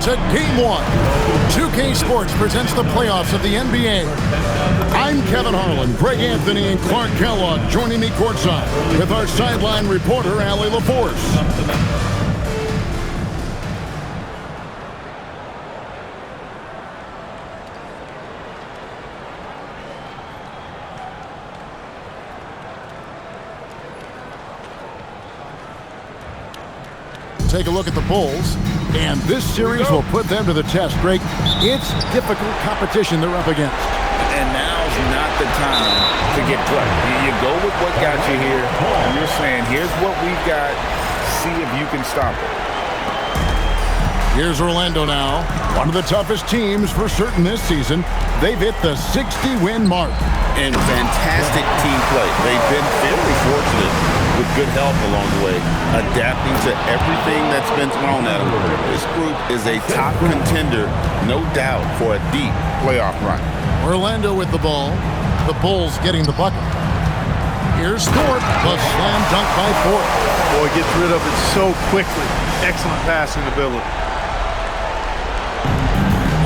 to Game 1. 2K Sports presents the playoffs of the NBA. I'm Kevin Harlan, Greg Anthony, and Clark Kellogg joining me courtside with our sideline reporter, Allie LaForce. Take a look at the Bulls, and this series will put them to the test. Greg, it's difficult competition they're up against. And now's not the time to get plucked. You go with what got you here, and you're saying, here's what we've got, see if you can stop it. Here's Orlando now, one of the toughest teams for certain this season. They've hit the 60-win mark. And fantastic team play. They've been very fortunate with good help along the way, adapting to everything that's been thrown at them. This group is a top contender, no doubt, for a deep playoff run. Orlando with the ball. The Bulls getting the bucket. Here's Thorpe, the slam dunk by Thorpe. Boy, gets rid of it so quickly. Excellent passing ability.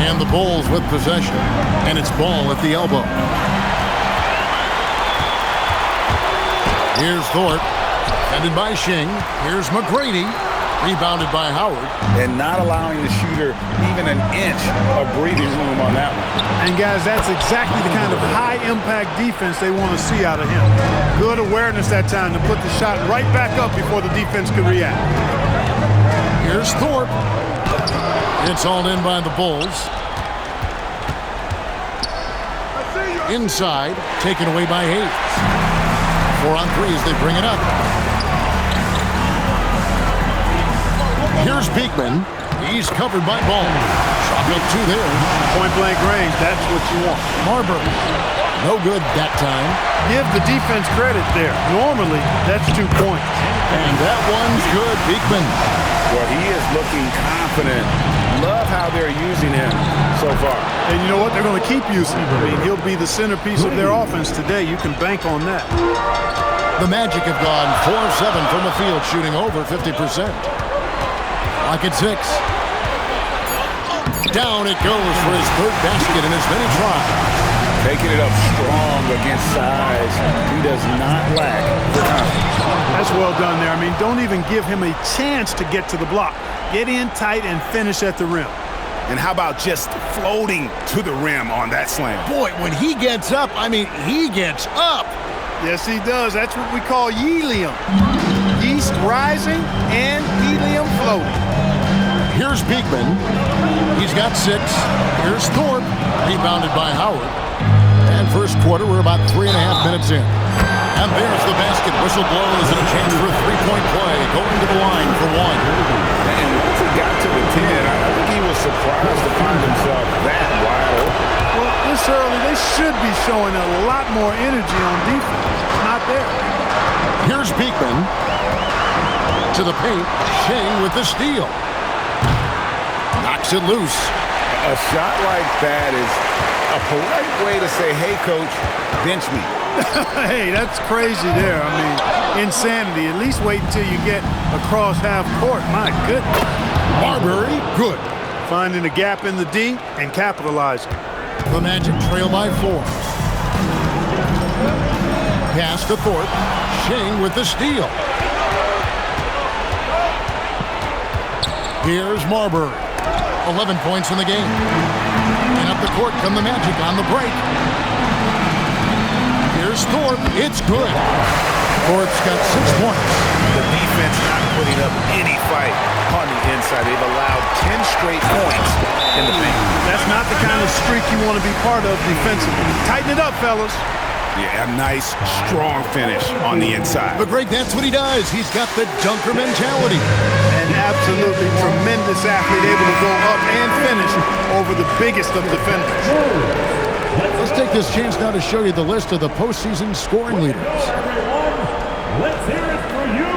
And the Bulls with possession, and it's ball at the elbow. Here's Thorpe, defended by Shing. Here's McGrady, rebounded by Howard. And not allowing the shooter even an inch of breathing room on that one. And guys, that's exactly the kind of high-impact defense they want to see out of him. Good awareness that time to put the shot right back up before the defense could react. Here's Thorpe. It's hauled in by the Bulls. Inside, taken away by Hayes. 4 on 3 as they bring it up. Here's Beekman. He's covered by Ball. Shot up 2 there. Point-blank range, that's what you want. Marbury. No good that time. Give the defense credit there. Normally, that's 2 points. And that one's good, Beekman. Well, he is looking confident. Love how they're using him so far. And you know what? They're going to keep using him. I mean, he'll be the centerpiece of their offense today. You can bank on that. The Magic have gone 4 of 7 from the field, shooting over 50%. Lock at 6. Down it goes for his 3rd basket in as many tries. Taking it up strong against size. He does not lack the confidence. That's well done there. I mean, don't even give him a chance to get to the block. Get in tight and finish at the rim. And how about just floating to the rim on that slam? Boy, when he gets up, I mean, he gets up. Yes, he does. That's what we call helium. Yeast rising and helium floating. Here's Beekman. He's got 6. Here's Thorpe, rebounded by Howard. And first quarter, we're about 3.5 minutes in. And there's the basket. Whistle blows and a chance for a 3-point play. Going to the line for 1. And once he got to the 10, I think he was surprised to find himself that wide open. Well, this early, they should be showing a lot more energy on defense. It's not there. Here's Beekman. To the paint. Shing with the steal. Knocks it loose. A shot like that is a polite way to say, hey, coach, bench me. Hey, that's crazy there. I mean, insanity. At least wait until you get across half court. My goodness. Marbury, good. Finding a gap in the D and capitalizing. The Magic trail by 4. Pass to Thorpe. Shing with the steal. Here's Marbury. 11 points in the game. And up the court come the Magic on the break. Here's Thorpe. It's good. Thorpe's got 6 points. The defense not putting up any fight on the inside. They've allowed 10 straight points in the paint. That's not the kind of streak you want to be part of defensively. Tighten it up, fellas. Yeah, a nice, strong finish on the inside. But Greg, that's what he does. He's got the dunker mentality. An absolutely tremendous athlete, able to go up and finish over the biggest of defenders. Let's take this chance now to show you the list of the postseason scoring leaders. Let's hear it for you.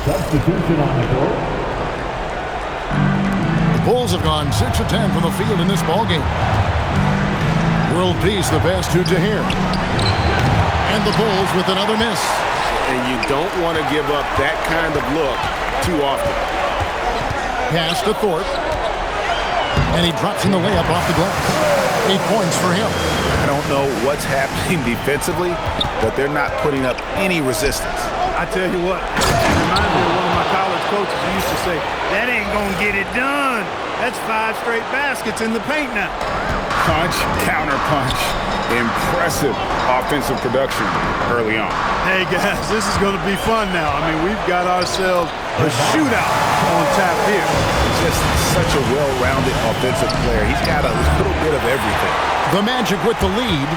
Substitution on the court. The Bulls have gone 6 of 10 from the field in this ballgame. World Peace, the pass to Tahir. And the Bulls with another miss. And you don't want to give up that kind of look too often. pass to Thorpe. And he drops in the layup off the glass. 8 points for him. I don't know what's happening defensively, but they're not putting up any resistance. I tell you what, it reminds me of one of my college coaches who used to say, that ain't gonna get it done. That's 5 straight baskets in the paint now. Punch, counter punch. Impressive offensive production early on. Hey guys, this is gonna be fun now. I mean, we've got ourselves a shootout on tap here. Just such a well-rounded offensive player. He's got a little bit of everything. The Magic with the lead.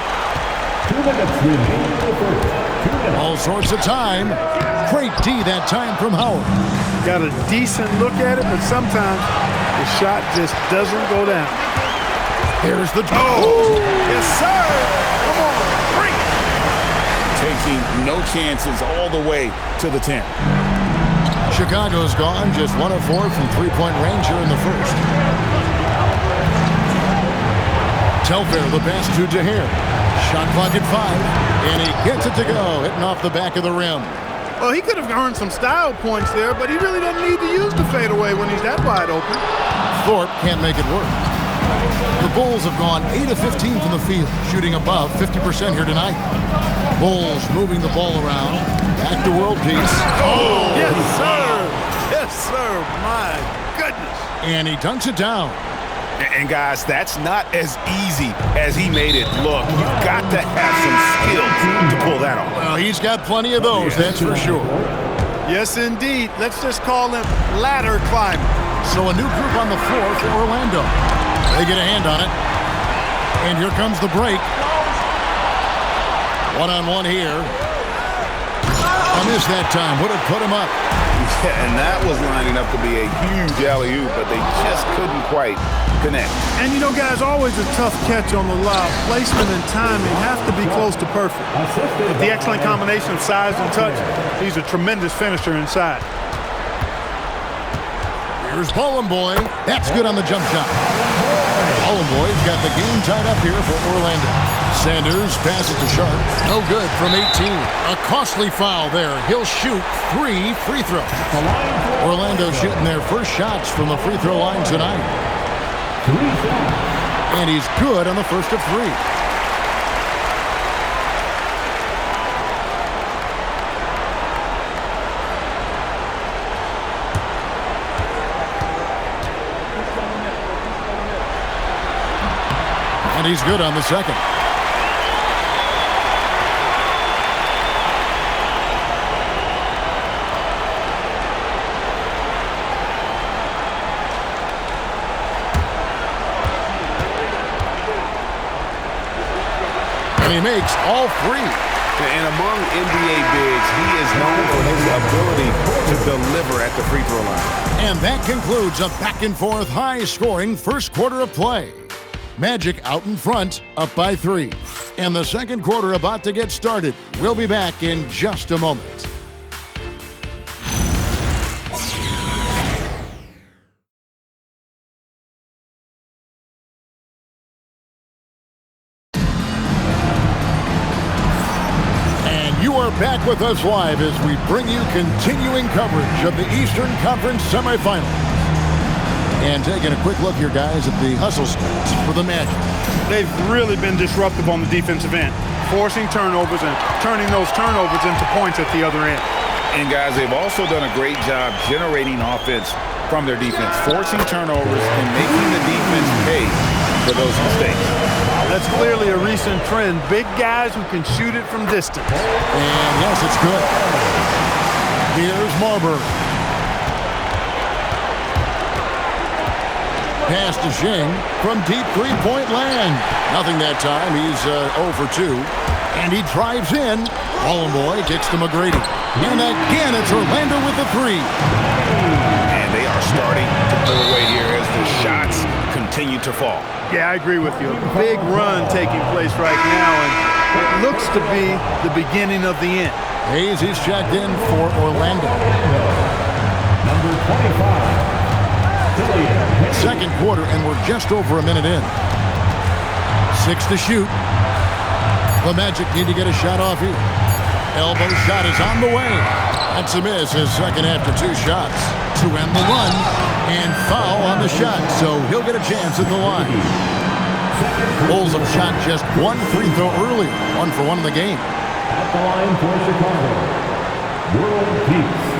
2 minutes remaining in the first. 2 minutes. All sorts of time. Great D that time from Howard. Got a decent look at it, but sometimes the shot just doesn't go down. Here's the Oh, yes sir! Come on, bring it! Taking no chances all the way to the 10. Chicago's gone, just 1 of 4 from three-point range here in the first. Telfair, the pass to Dehere. Shot clock at 5, and he gets it to go, hitting off the back of the rim. Well, he could have earned some style points there, but he really doesn't need to use the fadeaway when he's that wide open. Thorpe can't make it work. The Bulls have gone 8 of 15 from the field, shooting above 50% here tonight. Bulls moving the ball around. Back to world peace. Oh! Yes, sir! Yes, sir! My goodness! And he dunks it down. And guys, that's not as easy as he made it look. You've got to have some skills to pull that off. Well, he's got plenty of those, that's for sure. Yes, indeed. Let's just call him ladder climber. So a new group on the floor for Orlando. They get a hand on it. And here comes the break. One-on-one here. I missed that time. Would have put him up. Yeah, and that was lining up to be a huge alley-oop, but they just couldn't quite connect. And you know, guys, always a tough catch on the lob. Placement and timing have to be close to perfect. With the excellent combination of size and touch, he's a tremendous finisher inside. Here's Bollenboy. That's good on the jump shot. Bollenboy's got the game tied up here for Orlando. Sanders passes to Sharp. No good from 18. A costly foul there. He'll shoot 3 free throws. Orlando shooting their first shots from the free throw line tonight. And he's good on the first of 3. And he's good on the second. And he makes all 3. And among NBA bigs, he is known for his ability to deliver at the free throw line. And that concludes a back-and-forth, high-scoring first quarter of play. Magic out in front, up by 3. And the second quarter about to get started. We'll be back in just a moment. Back with us live as we bring you continuing coverage of the Eastern Conference semifinals. And taking a quick look here, guys, at the hustle stats for the Magic. They've really been disruptive on the defensive end, forcing turnovers and turning those turnovers into points at the other end. And guys, they've also done a great job generating offense from their defense, forcing turnovers and making the defense pay for those mistakes. That's clearly a recent trend. Big guys who can shoot it from distance. And yes, it's good. Here's Marbury. Pass to Shing from deep three-point land. Nothing that time. He's 0 for 2. And he drives in. Bollenboy kicks to McGrady. And again, it's Orlando with the 3. And they are starting to pull away here as the shots continue to fall. Yeah, I agree with you. A big run taking place right now, and it looks to be the beginning of the end. Hayes is checked in for Orlando. Number 25. Second quarter, and we're just over a minute in. 6 to shoot. The Magic need to get a shot off here. Elbow shot is on the way. That's a miss, his second after 2 shots. To end the run, And foul on the shot, so he'll get a chance at the line. Bulls have shot just one free throw earlier, 1 for 1 in the game. At the line for Chicago, World Peace.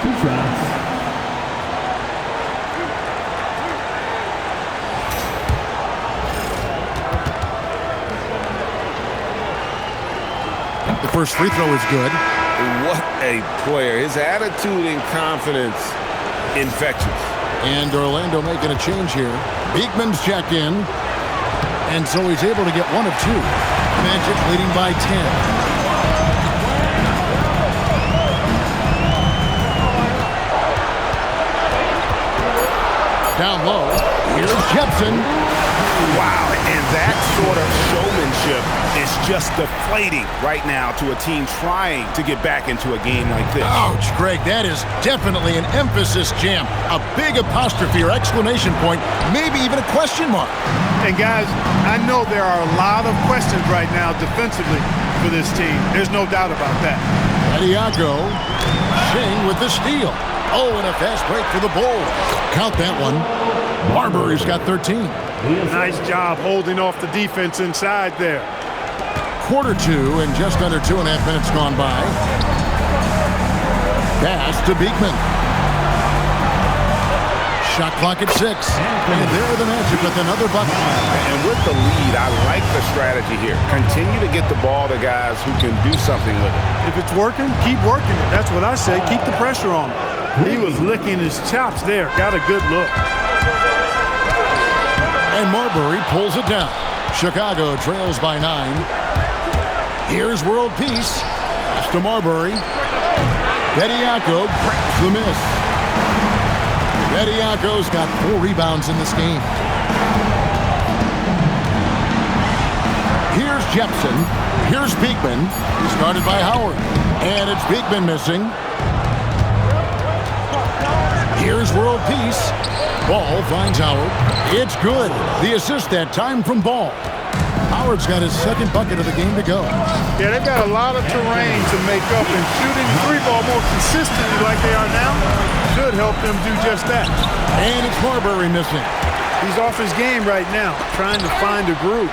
Two shots. The first free throw is good. What a player. His attitude and confidence, infectious. And Orlando making a change here. Beekman's checked in. And so he's able to get 1 of 2. Magic leading by 10. Down low, here's Jepson. Wow, and that sort of showmanship is just deflating right now to a team trying to get back into a game like this. Ouch, Greg, that is definitely an emphasis jam. A big apostrophe or exclamation point, maybe even a question mark. And guys, I know there are a lot of questions right now defensively for this team. There's no doubt about that. Adiago, Shing with the steal. Oh, and a fast break for the Bulls. Count that one. Marbury's got 13. Nice job holding off the defense inside there. Quarter 2 and just under 2.5 minutes gone by. Pass to Beekman. Shot clock at 6. And there the Magic with another bucket. And with the lead, I like the strategy here. Continue to get the ball to guys who can do something with it. If it's working, keep working it. That's what I say. Keep the pressure on him. He was licking his chops there. Got a good look. And Marbury pulls it down. Chicago trails by 9. Here's world peace. Pass to Marbury. Bediako grabs the miss. Bediako's got 4 rebounds in this game. Here's Jepson. Here's Beekman. Started by Howard. And it's Beekman missing. Here's world peace. Ball finds Howard. It's good. The assist that time from Ball. Howard's got his second bucket of the game to go. Yeah, they've got a lot of terrain to make up, and shooting the 3-ball more consistently like they are now should help them do just that. And it's Marbury missing. He's off his game right now, trying to find a groove.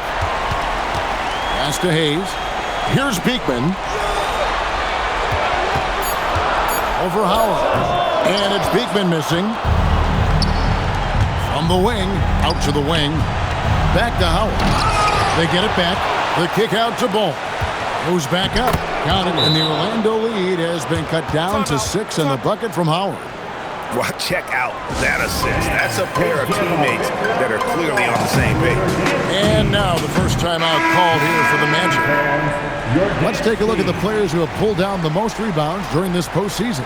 Pass to Hayes. Here's Beekman. Over Howard. And it's Beekman missing. From the wing, out to the wing. Back to Howard. They get it back. The kick out to Ball. Goes back up. Count it. And the Orlando lead has been cut down to 6 in the bucket from Howard. Well, check out that assist. That's a pair of teammates that are clearly on the same page. And now the first timeout called here for the Magic. Let's take a look at the players who have pulled down the most rebounds during this postseason.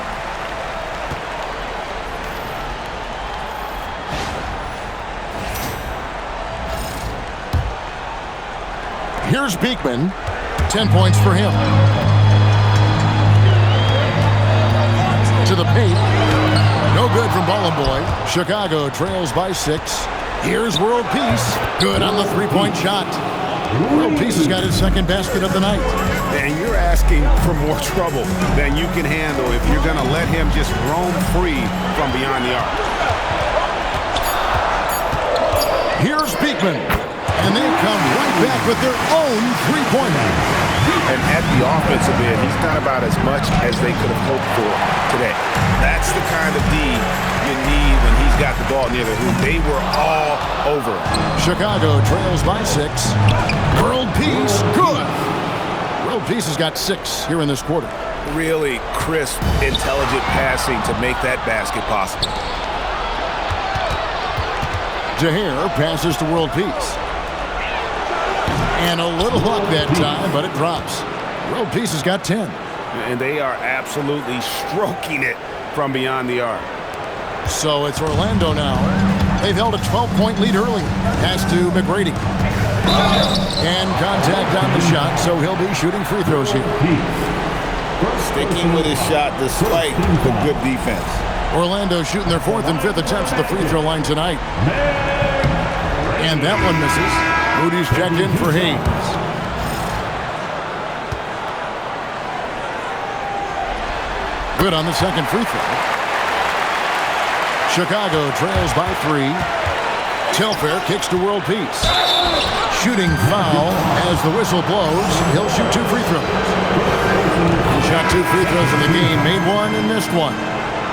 Here's Beekman. 10 points for him. To the paint. No good from Bollenboy. Chicago trails by 6. Here's World Peace. Good on the three-point shot. World Peace has got his second basket of the night. And you're asking for more trouble than you can handle if you're going to let him just roam free from beyond the arc. Here's Beekman. And they come right back with their own three-pointer. And at the offensive end, he's done about as much as they could have hoped for today. That's the kind of D you need when he's got the ball near the hoop. They were all over him. Chicago trails by 6. World Peace, good. World Peace has got 6 here in this quarter. Really crisp, intelligent passing to make that basket possible. Dehere passes to World Peace. And a little luck that time, but it drops. World Peace has got 10. And they are absolutely stroking it from beyond the arc. So it's Orlando now. They've held a 12-point lead early. Pass to McGrady. And contact on the shot, so he'll be shooting free throws here. Sticking with his shot despite the good defense. Orlando shooting their 4th and 5th attempts at the free throw line tonight. And that one misses. Moody's checked in for Hayes. Good on the second free throw. Chicago trails by 3. Telfair kicks to World Peace. Shooting foul as the whistle blows. He'll shoot 2 free throws. He shot 2 free throws in the game, made 1 and missed 1.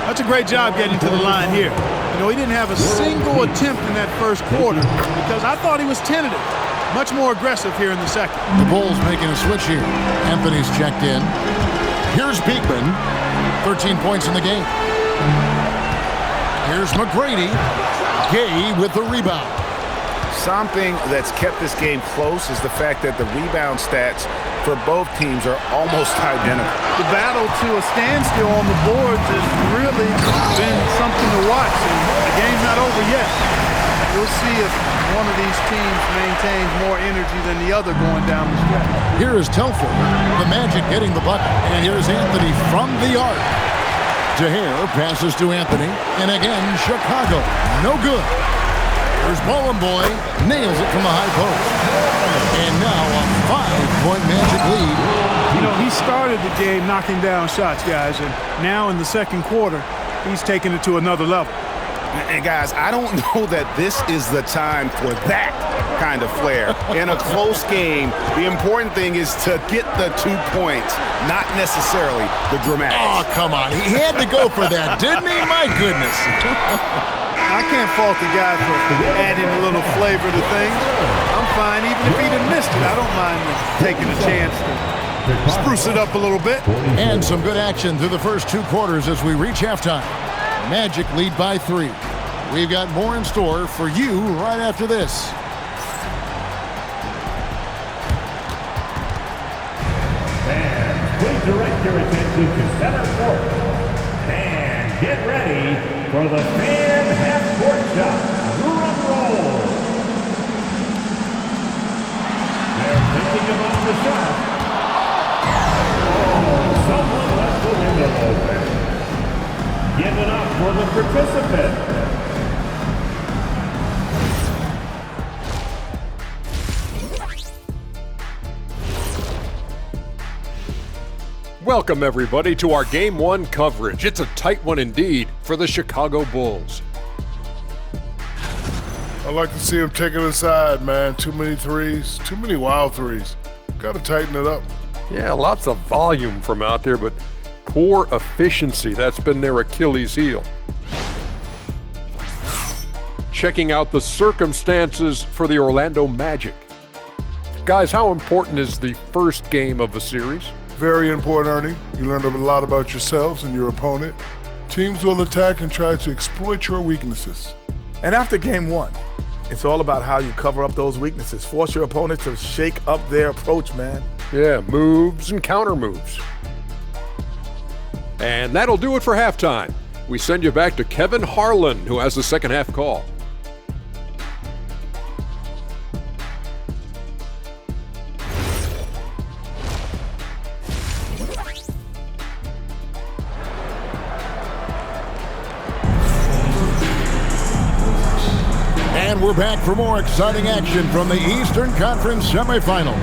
That's a great job getting to the line here. You know, he didn't have a single attempt in that first quarter because I thought he was tentative. Much more aggressive here in the second. The Bulls making a switch here. Anthony's checked in. Here's Beekman. 13 points in the game. Here's McGrady. Gay with the rebound. Something that's kept this game close is the fact that the rebound stats for both teams are almost identical. The battle to a standstill on the boards has really been something to watch. And the game's not over yet. We'll see if one of these teams maintains more energy than the other going down the stretch. Here is Telfair. The Magic getting the bucket. And here's Anthony from the arc. Dehere passes to Anthony. And again, Chicago. No good. Here's Bollenboy. Nails it from the high post. And now a 5-point Magic lead. You know, he started the game knocking down shots, guys. And now in the second quarter, he's taking it to another level. And guys, I don't know that this is the time for that kind of flair. In a close game, the important thing is to get the 2 points, not necessarily the dramatics. Oh, come on. He had to go for that, didn't he? My goodness. I can't fault the guy for adding a little flavor to things. I'm fine. Even if he'd have missed it, I don't mind taking a chance to spruce it up a little bit. And some good action through the first 2 quarters as we reach halftime. Magic lead by 3. We've got more in store for you right after this. And please direct your attention to center court. And get ready for the fan half-court shot. Drum roll. They're thinking about the shot. Oh, someone left the window open. Give it up for the participant. Welcome, everybody, to our Game 1 coverage. It's a tight one indeed for the Chicago Bulls. I like to see him take it inside, man. Too many threes, too many wild threes. Got to tighten it up. Yeah, lots of volume from out there, but poor efficiency. That's been their Achilles heel. Checking out the circumstances for the Orlando Magic. Guys, how important is the first game of the series? Very important, Ernie. You learned a lot about yourselves and your opponent. Teams will attack and try to exploit your weaknesses. And after game 1, it's all about how you cover up those weaknesses. Force your opponent to shake up their approach, man. Yeah, moves and counter moves. And that'll do it for halftime. We send you back to Kevin Harlan, who has the second half call. And we're back for more exciting action from the Eastern Conference semifinals.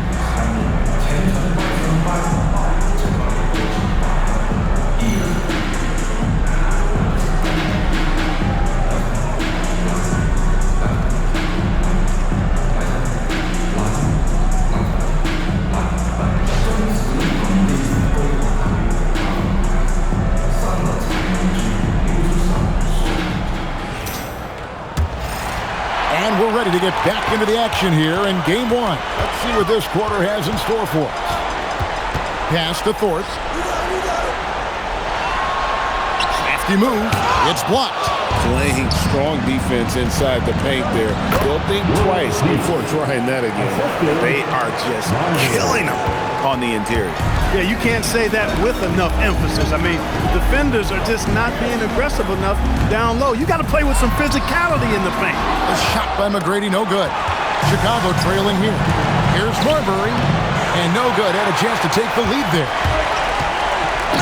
And we're ready to get back into the action here in game one. Let's see what this quarter has in store for us. Pass to Thorpe. Crafty move. It's blocked. Playing strong defense inside the paint there. They'll think twice before trying that again. They are just killing them on the interior. Yeah, you can't say that with enough emphasis. I mean, defenders are just not being aggressive enough down low. You got to play with some physicality in the paint. A shot by McGrady, no good. Chicago trailing here. Here's Marbury, and no good. Had a chance to take the lead there.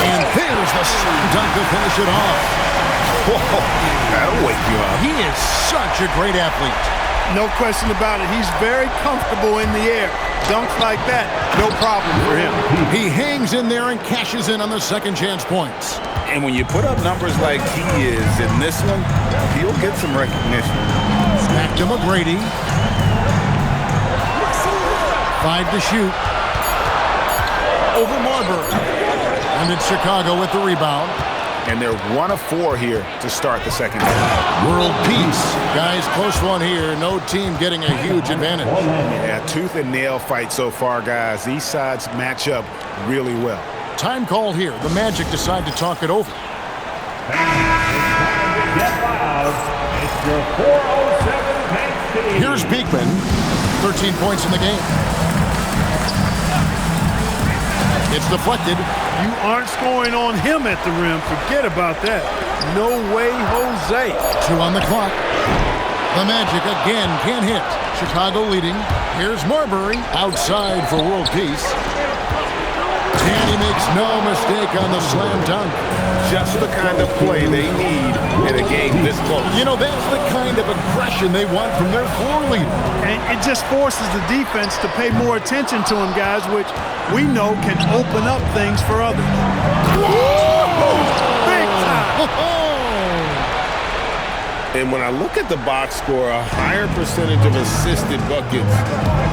And there's the slam dunk to finish it off. Whoa, that'll wake you up. He is such a great athlete. No question about it. He's very comfortable in the air. Dunks like that, no problem for him. He hangs in there and cashes in on the second chance points. And when you put up numbers like he is in this one, he'll get some recognition. Back to McGrady. 5 to shoot. Over Marbury. And it's Chicago with the rebound. And they're 1 of 4 here to start the second half. World peace. Guys, close one here. No team getting a huge advantage. Yeah, tooth and nail fight so far, guys. These sides match up really well. Time called here. The Magic decide to talk it over. It's your 407 match team. Here's Beekman. 13 points in the game. It's deflected. You aren't scoring on him at the rim. Forget about that. No way, Jose. 2 on the clock. The Magic again can't hit. Chicago leading. Here's Marbury outside for world peace. And he makes no mistake on the slam dunk. Just the kind of play they need in a game this close. You know, that's the kind of aggression they want from their floor leader. And it just forces the defense to pay more attention to him, guys, which we know can open up things for others. Big time! And when I look at the box score, a higher percentage of assisted buckets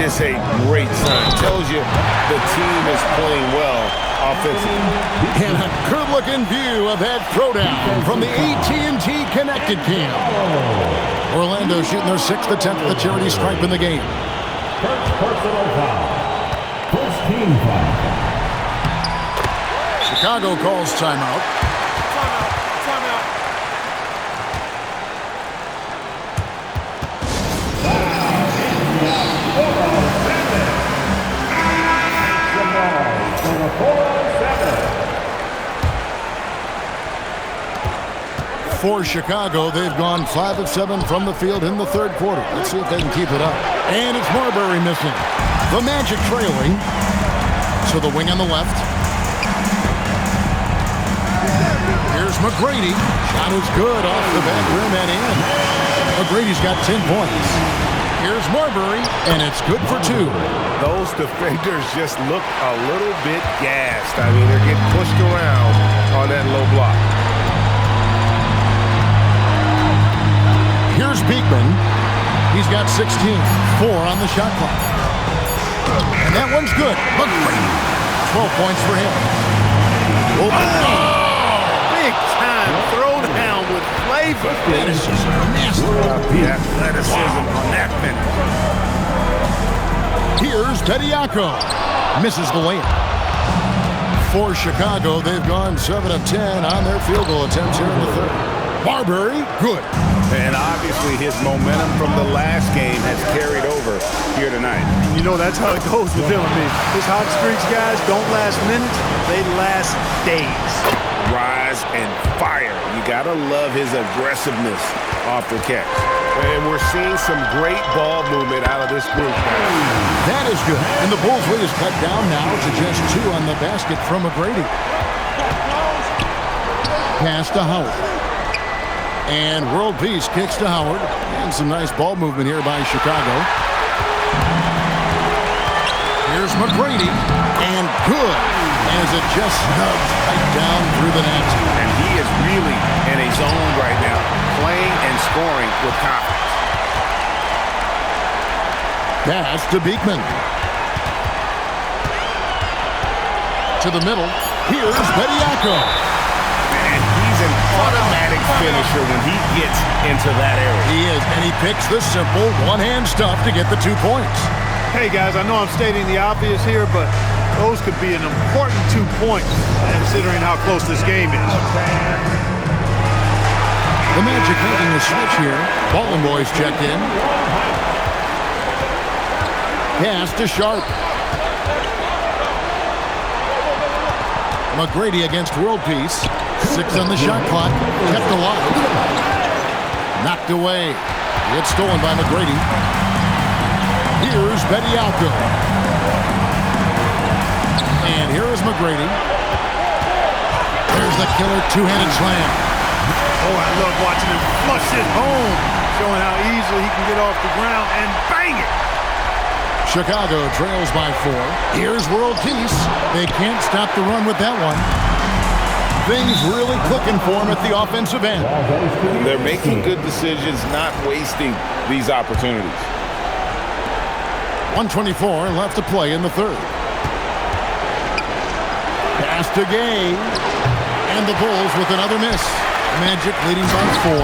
is a great sign. Tells you the team is playing well offensively. And a good-looking view of that throwdown from the AT&T Connected Camp. Orlando shooting their 6th attempt at the charity stripe in the game. First personal foul. First team foul. Chicago calls timeout. For Chicago, they've gone 5 of 7 from the field in the third quarter. Let's see if they can keep it up. And it's Marbury missing. The Magic trailing. So the wing on the left. Here's McGrady. Shot is good off the back rim and in. McGrady's got 10 points. Here's Marbury, and it's good for 2. Those defenders just look a little bit gassed. I mean, they're getting pushed around on that low block. Here's Beekman. He's got 16. 4 on the shot clock. And that one's good. McGrady. 12 points for him. Oh, big time throwdown with flavor. That is just nasty. The athleticism on that finish. Here's Bediako. Misses the layup. For Chicago, they've gone 7 of 10 on their field goal attempts here in the third. Marbury, good. And obviously his momentum from the last game has carried over here tonight. You know, that's how it goes with him. I mean, his hot streaks, guys, don't last minutes. They last days. Rise and fire. You got to love his aggressiveness off the catch. And we're seeing some great ball movement out of this group. That is good. And the Bulls' lead is cut down now to just 2 on the basket from McGrady. Pass to Howard. And World Peace kicks to Howard. And some nice ball movement here by Chicago. Here's McGrady. And good. As it just snugs right down through the net. And he is really in a zone right now, playing and scoring with confidence. Pass to Beekman. To the middle. Here's Bediako. And he's an automatic finisher when he gets into that area. He is, and he picks the simple one-hand stuff to get the 2 points. Hey, guys, I know I'm stating the obvious here, but those could be an important 2 points, considering how close this game is. The Magic making the switch here. Ballin boys check in. Pass to Sharp. McGrady against World Peace. 6 on the shot clock. Kept alive. Knocked away. It's stolen by McGrady. Here's Bediako. And here is McGrady. There's the killer two-handed slam. Oh, I love watching him flush it home, showing how easily he can get off the ground and bang it. Chicago trails by 4. Here's World Peace. They can't stop the run with that one. Things really clicking for them at the offensive end. They're making good decisions, not wasting these opportunities. 1:24 left to play in the third. Pass to Gay. And the Bulls with another miss. Magic leading by 4.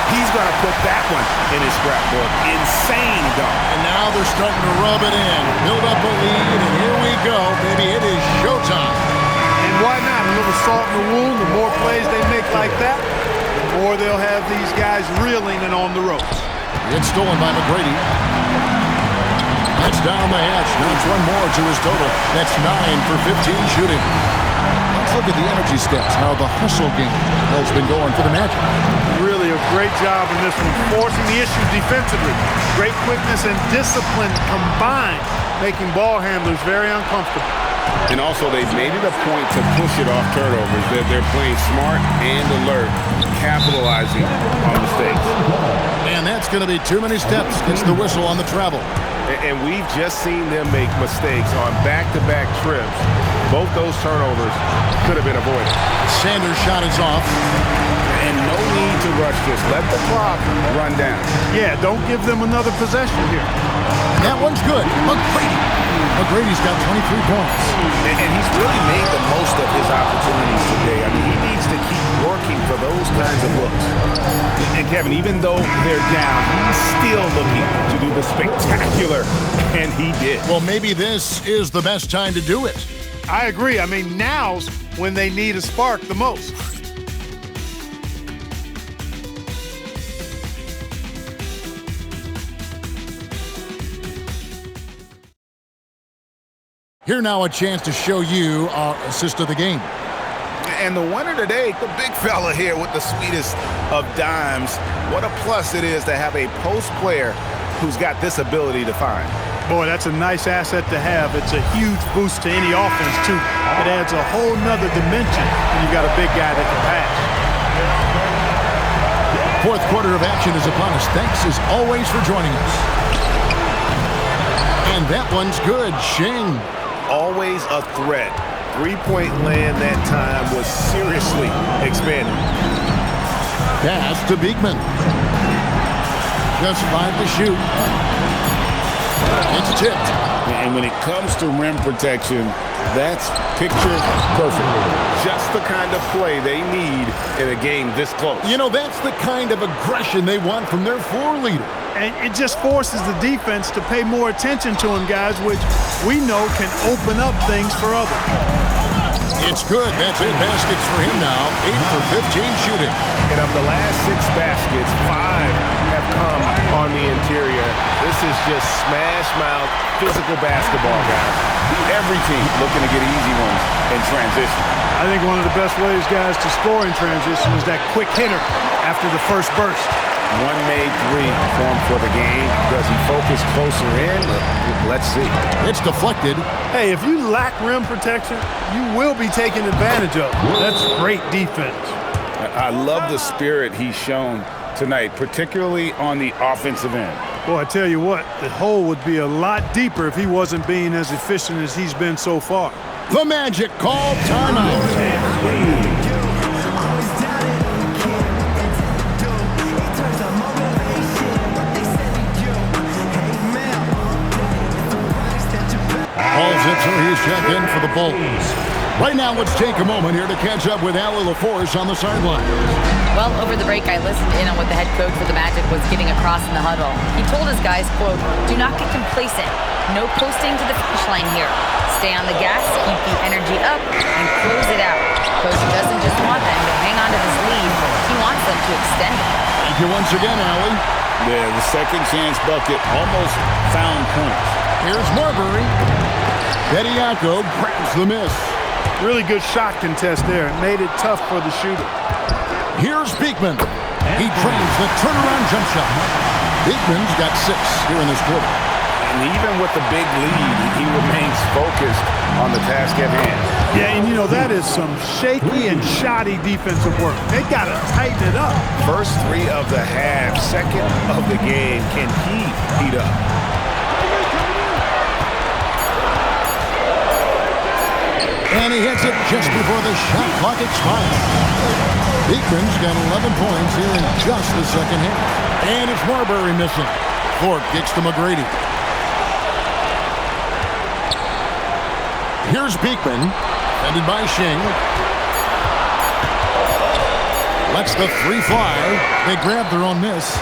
He's going to put that one in his scrapbook. Insane dunk. And now they're starting to rub it in. Build up a lead, and here we go, baby. It is showtime. And why not? A little salt in the wound. The more plays they make like that, the more they'll have these guys reeling and on the ropes. It's stolen by McGrady. That's down the hatch. Now it's one more to his total. That's 9 for 15 shooting. Let's look at the energy stats, how the hustle game has been going for the Magic. Really a great job in this one, forcing the issue defensively. Great quickness and discipline combined, making ball handlers very uncomfortable. And also, they've made it a point to push it off turnovers. They're playing smart and alert, capitalizing on mistakes. And that's going to be too many steps. It's the whistle on the travel. And we've just seen them make mistakes on back-to-back trips. Both those turnovers could have been avoided. Sanders' shot is off. And no need to rush this. Let the clock run down. Yeah, don't give them another possession here. And that one's good. McGrady. McGrady's got 23 points. And he's really made the most of his opportunities today. I mean, he needs to keep working for those kinds of looks. And Kevin, even though they're down, he's still looking to do the spectacular, and he did. Well, maybe this is the best time to do it. I agree. I mean, now's when they need a spark the most. Here now a chance to show you our assist of the game. And the winner today, the big fella here with the sweetest of dimes. What a plus it is to have a post player who's got this ability to find. Boy, that's a nice asset to have. It's a huge boost to any offense, too. It adds a whole nother dimension when you've got a big guy that can pass. Fourth quarter of action is upon us. Thanks as always for joining us. And that one's good. Shing. Always a threat. Three-point land that time was seriously expanded. Pass to Beekman. Just 5 to shoot. It's tipped. And when it comes to rim protection, that's picture perfect. Just the kind of play they need in a game this close. You know, that's the kind of aggression they want from their floor leader. And it just forces the defense to pay more attention to him, guys, which we know can open up things for others. It's good. That's 8 baskets for him now. 8 for 15 shooting. And of the last 6 baskets, 5 have come on the interior. This is just smash-mouth, physical basketball, guys. Every team looking to get easy ones in transition. I think one of the best ways, guys, to score in transition is that quick hitter after the first burst. One made 3 for him for the game. Does he focus closer in? Let's see. It's deflected. Hey, if you lack rim protection, you will be taken advantage of. That's great defense. I love the spirit he's shown tonight, particularly on the offensive end. Boy, I tell you what, the hole would be a lot deeper if he wasn't being as efficient as he's been so far. The Magic called timeout. Paul Zipser, he's checked in for the Bulls. Right now, let's take a moment here to catch up with Allie LaForce on the sideline. Well, over the break, I listened in on what the head coach for the Magic was getting across in the huddle. He told his guys, quote, "Do not get complacent. No posting to the finish line here. Stay on the gas, keep the energy up, and close it out." Coach doesn't just want them to hang on to this lead. He wants them to extend it. Thank you once again, Allie. Yeah, the second chance bucket almost found points. Here's Marbury. Bediako grabs the miss. Really good shot contest there. It made it tough for the shooter. Here's Beekman. He trains the turnaround jump shot. Beekman's got 6 here in this quarter. And even with the big lead, he remains focused on the task at hand. Yeah, and you know, that is some shaky and shoddy defensive work. They got to tighten it up. First 3 of the half, second of the game. Can he heat up? And he hits it just before the shot clock expires. Beekman's got 11 points here in just the second half. And it's Marbury missing. Thorpe kicks to McGrady. Here's Beekman, defended by Shing. Lets the 3 fly. They grab their own miss.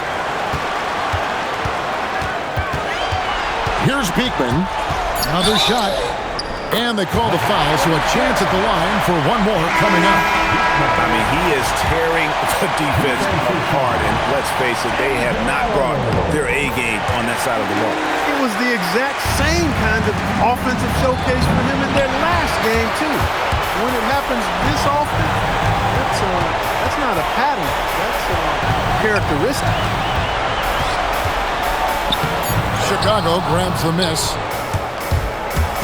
Here's Beekman. Another shot. And they call the foul, so a chance at the line for one more coming up. I mean, he is tearing the defense apart, and let's face it, they have not brought their A game on that side of the ball. It was the exact same kind of offensive showcase for him in their last game, too. When it happens this often, that's not a pattern. That's a characteristic. Chicago grabs the miss.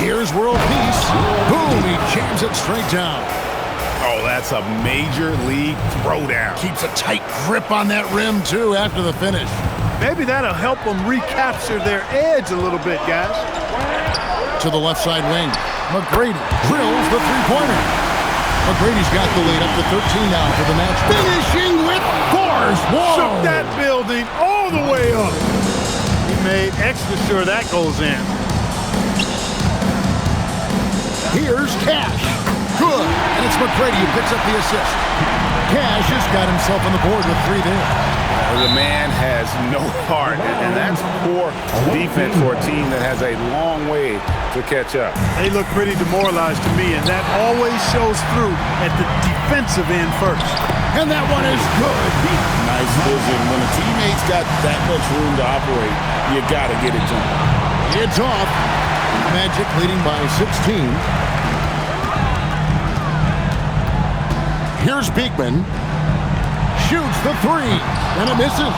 Here's World Peace. Boom, he jams it straight down. Oh, that's a major league throwdown. Keeps a tight grip on that rim, too, after the finish. Maybe that'll help them recapture their edge a little bit, guys. To the left side wing. McGrady drills the three-pointer. McGrady's got the lead up to 13 now for the match. Finishing with force. Whoa! Shook that building all the way up. He made extra sure that goes in. Here's Cash. Good. And it's McGrady who picks up the assist. Cash has got himself on the board with 3 there. The man has no heart, and that's poor defense for a team that has a long way to catch up. They look pretty demoralized to me, and that always shows through at the defensive end first. And that one is good. Nice vision. When a teammate's got that much room to operate, you got to get it to him. It's off. Magic leading by 16. Here's Beekman. Shoots the 3, and it misses.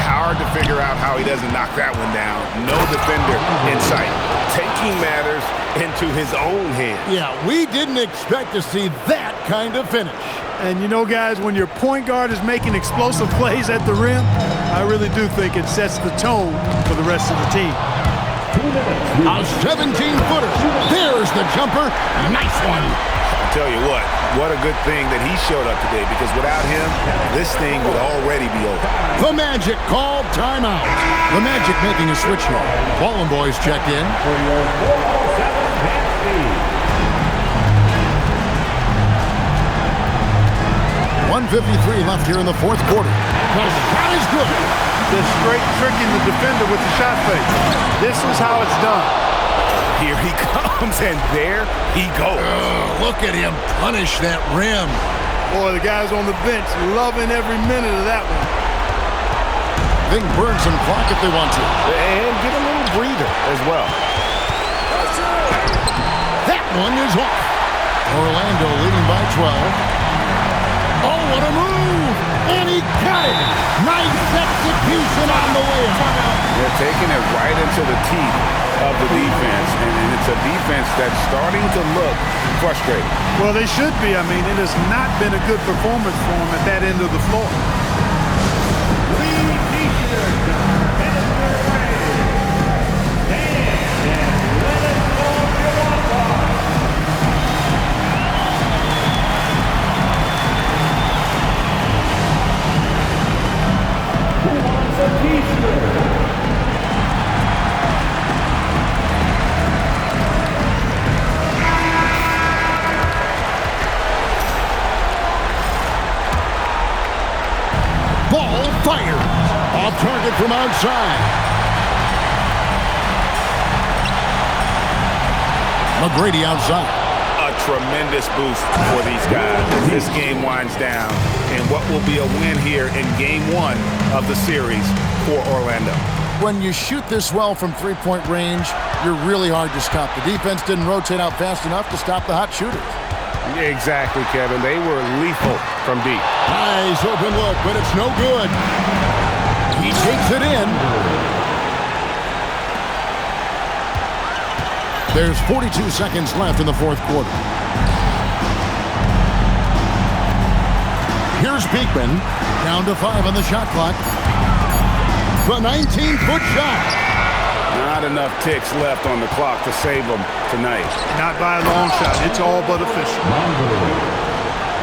Hard to figure out how he doesn't knock that one down. No defender in sight. Taking matters into his own hands. Yeah, we didn't expect to see that kind of finish. And you know, guys, when your point guard is making explosive plays at the rim, I really do think it sets the tone for the rest of the team. A 17-footer. There's the jumper. Nice one. I'll tell you what a good thing that he showed up today, because without him, this thing would already be over. The Magic called timeout. The Magic making a switch here. Ballin' boys check in. 1:53 left here in the fourth quarter. The shot is good. Just straight tricking the defender with the shot fake. This is how it's done. Here he comes, and there he goes. Look at him punish that rim. Boy, the guys on the bench loving every minute of that one. They can burn some clock if they want to. And get a little breather as well. That one is off. Orlando leading by 12. Oh, what a move! And he got it! Nice execution on the way out. They're taking it right into the teeth of the defense, and it's a defense that's starting to look frustrated. Well, they should be. I mean, it has not been a good performance for them at that end of the floor. Ball fired. Off target from outside. McGrady outside. A tremendous boost for these guys as this game winds down in what will be a win here in game 1 of the series for Orlando. When you shoot this well from three-point range, you're really hard to stop. The defense didn't rotate out fast enough to stop the hot shooters. Exactly, Kevin. They were lethal from deep. Nice open look, but it's no good. He takes it in. There's 42 seconds left in the fourth quarter. Here's Beekman. Down to 5 on the shot clock. The 19-foot shot. Not enough ticks left on the clock to save them tonight. Not by a long shot. It's all but official.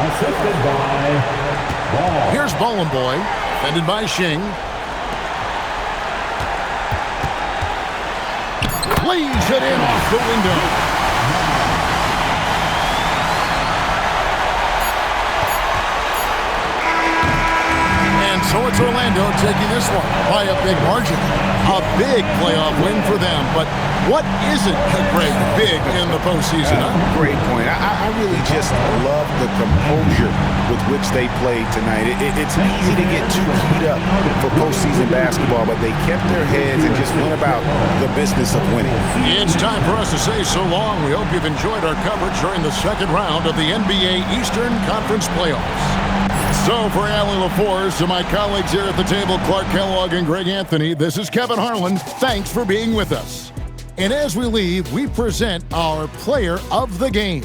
Assisted by Ball. Here's Boy, defended by Shing. Lays it in off the window. So it's Orlando taking this one by a big margin. A big playoff win for them. But what isn't a great big in the postseason? Great point. I really just love the composure with which they played tonight. It's easy to get too keyed up for postseason basketball, but they kept their heads and just went about the business of winning. It's time for us to say so long. We hope you've enjoyed our coverage during the second round of the NBA Eastern Conference Playoffs. So for Allen LaForce, to my colleagues here at the table, Clark Kellogg and Greg Anthony, this is Kevin Harlan. Thanks for being with us. And as we leave, we present our player of the game.